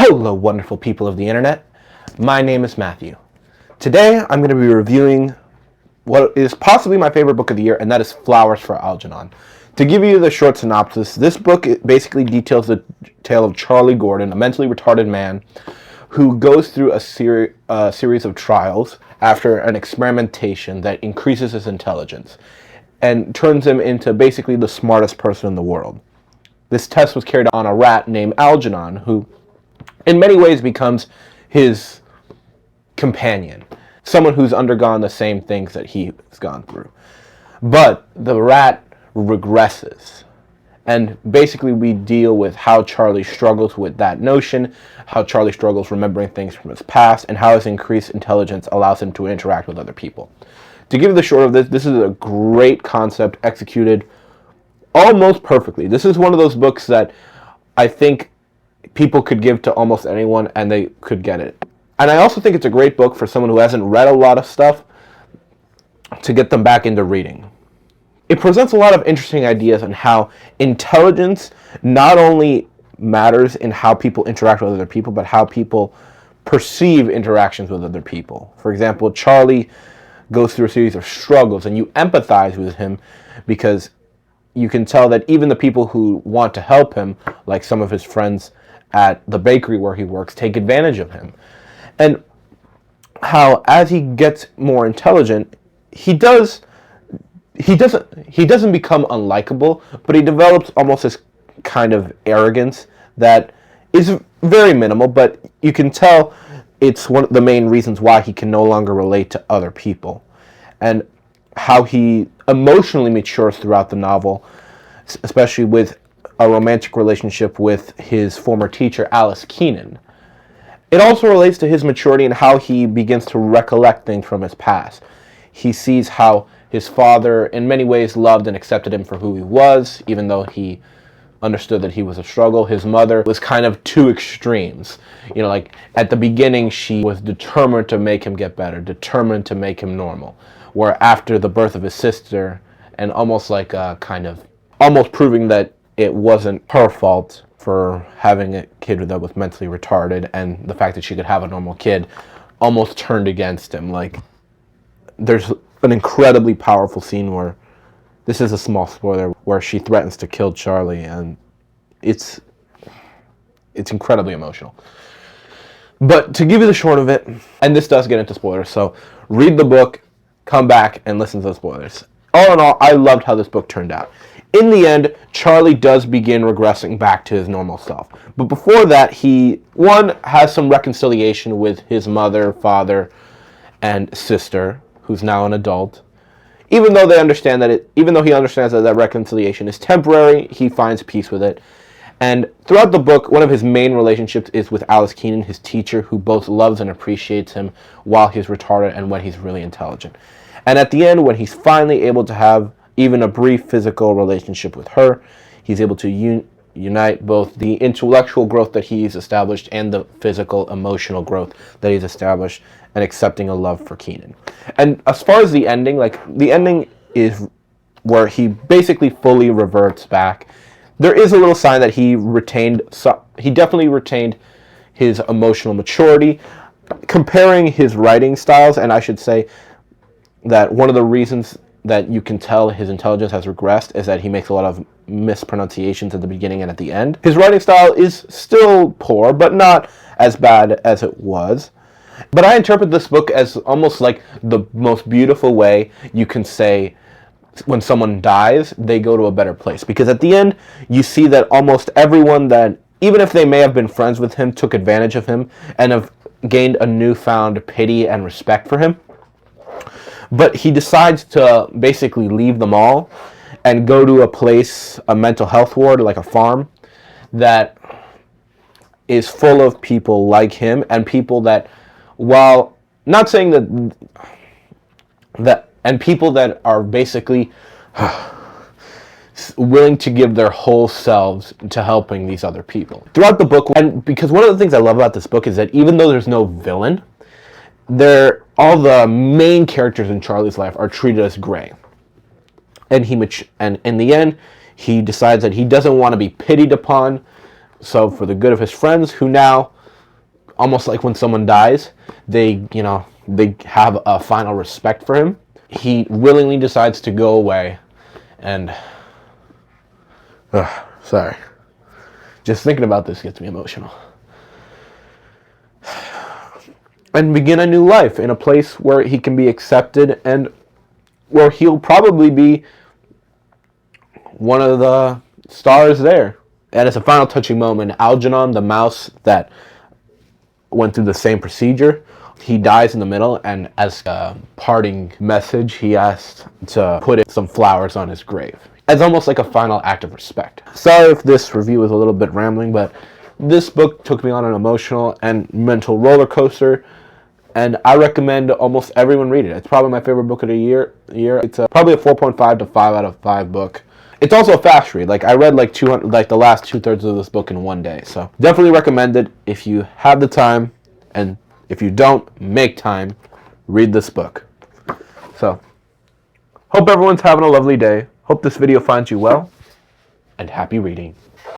Hello, wonderful people of the internet. My name is Matthew. Today, I'm going to be reviewing what is possibly my favorite book of the year, and that is Flowers for Algernon. To give you the short synopsis, this book basically details the tale of Charlie Gordon, a mentally retarded man who goes through a series of trials after an experimentation that increases his intelligence and turns him into basically the smartest person in the world. This test was carried on a rat named Algernon, who in many ways becomes his companion, someone who's undergone the same things that he's gone through. But the rat regresses, and basically we deal with how Charlie struggles with that notion, how Charlie struggles remembering things from his past, and how his increased intelligence allows him to interact with other people. To give you the short of this, this is a great concept executed almost perfectly. This is one of those books that I think people could give to almost anyone and they could get it. And I also think it's a great book for someone who hasn't read a lot of stuff to get them back into reading. It presents a lot of interesting ideas on how intelligence not only matters in how people interact with other people, but how people perceive interactions with other people. For example, Charlie goes through a series of struggles and you empathize with him because you can tell that even the people who want to help him, like some of his friends at the bakery where he works, take advantage of him. And how as he gets more intelligent, he doesn't become unlikable, but he develops almost this kind of arrogance that is very minimal, but you can tell it's one of the main reasons why he can no longer relate to other people. And how he emotionally matures throughout the novel, especially with a romantic relationship with his former teacher, Alice Keenan. It also relates to his maturity and how he begins to recollect things from his past. He sees how his father, in many ways, loved and accepted him for who he was, even though he understood that he was a struggle. His mother was kind of two extremes. You know, like at the beginning, she was determined to make him get better, determined to make him normal. Where after the birth of his sister, and almost like a kind of, almost proving that it wasn't her fault for having a kid that was mentally retarded, and the fact that she could have a normal kid almost turned against him. Like, there's an incredibly powerful scene where, this is a small spoiler, where she threatens to kill Charlie, and it's incredibly emotional. But to give you the short of it, and this does get into spoilers, so read the book, come back and listen to the spoilers. All in all, I loved how this book turned out. In the end, Charlie does begin regressing back to his normal self. But before that, he, one, has some reconciliation with his mother, father, and sister, who's now an adult. Even though he understands that that reconciliation is temporary, he finds peace with it. And throughout the book, one of his main relationships is with Alice Keenan, his teacher, who both loves and appreciates him while he's retarded and when he's really intelligent. And at the end, when he's finally able to have even a brief physical relationship with her, he's able to unite both the intellectual growth that he's established and the physical, emotional growth that he's established, and accepting a love for Keenan. And as far as the ending, the ending is where he basically fully reverts back. There is a little sign that he definitely retained his emotional maturity. Comparing his writing styles, and I should say that one of the reasons that you can tell his intelligence has regressed is that he makes a lot of mispronunciations at the beginning and at the end. His writing style is still poor, but not as bad as it was. But I interpret this book as almost like the most beautiful way you can say when someone dies, they go to a better place. Because at the end, you see that almost everyone that, even if they may have been friends with him, took advantage of him and have gained a newfound pity and respect for him. But he decides to basically leave them all and go to a place, a mental health ward, like a farm, that is full of people like him and people that, while not saying and people that are basically willing to give their whole selves to helping these other people. Throughout the book, and because one of the things I love about this book is that even though there's no villain, all the main characters in Charlie's life are treated as gray. And in the end, he decides that he doesn't want to be pitied upon, so for the good of his friends, who now almost like when someone dies, they have a final respect for him. He willingly decides to go away, and sorry, just thinking about this gets me emotional. And begin a new life in a place where he can be accepted and where he'll probably be one of the stars there. And it's a final touching moment. Algernon, the mouse that went through the same procedure, he dies in the middle, and as a parting message, he asked to put in some flowers on his grave. It's almost like a final act of respect. Sorry if this review is a little bit rambling, but this book took me on an emotional and mental roller coaster, and I recommend almost everyone read it. It's probably my favorite book of the year. It's probably a 4.5 to 5 out of 5 book. It's also a fast read. Like, I read like the last 2/3 of this book in one day. So definitely recommend it if you have the time, and if you don't make time, read this book. So hope everyone's having a lovely day. Hope this video finds you well, and happy reading.